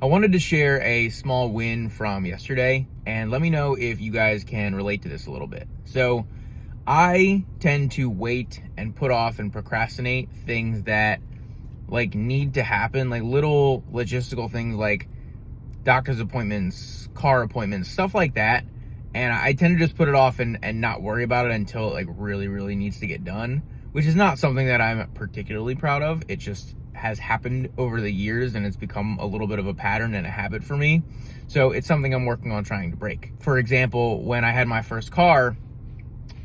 I wanted to share a small win from yesterday, and let me know if you guys can relate to this a little bit. So, I tend to wait and put off and procrastinate things that need to happen, like little logistical things like doctor's appointments, car appointments, stuff like that. And I tend to just put it off and not worry about it until it really needs to get done, which is not something that I'm particularly proud of. It just has happened over the years and it's become a little bit of a pattern and a habit for me. So it's something I'm working on trying to break. For example, when I had my first car,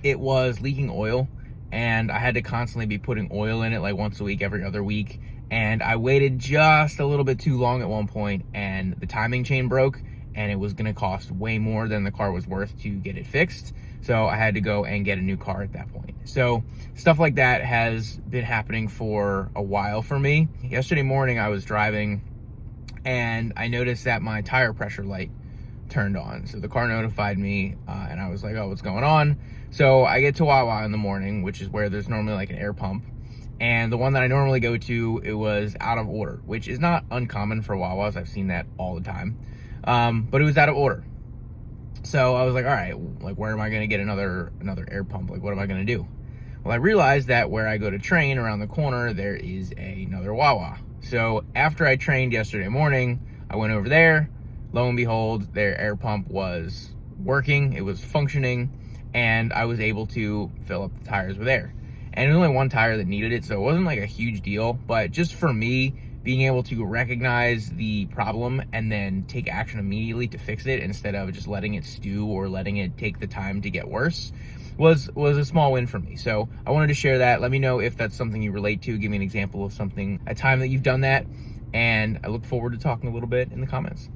it was leaking oil and I had to constantly be putting oil in it like once a week, every other week. And I waited just a little bit too long at one point and the timing chain broke and it was gonna cost way more than the car was worth to get it fixed. So I had to go and get a new car at that point. So stuff like that has been happening for a while for me. Yesterday morning I was driving and I noticed that my tire pressure light turned on. So the car notified me and I was like, oh, what's going on? So I get to Wawa in the morning, which is where there's normally like an air pump. And the one that I normally go to, it was out of order, which is not uncommon for Wawas. I've seen that all the time. But it was out of order. So I was like, all right, like where am I gonna get another air pump? Like what am I gonna do? Well, I realized that where I go to train around the corner, there is another Wawa. So after I trained yesterday morning, I went over there. Lo and behold, their air pump was working, it was functioning, and I was able to fill up the tires with air. And there's only one tire that needed it, so it wasn't like a huge deal, but just for me, being able to recognize the problem and then take action immediately to fix it instead of just letting it stew or letting it take the time to get worse was a small win for me. So I wanted to share that. Let me know if that's something you relate to. Give me an example of something, a time that you've done that, and I look forward to talking a little bit in the comments.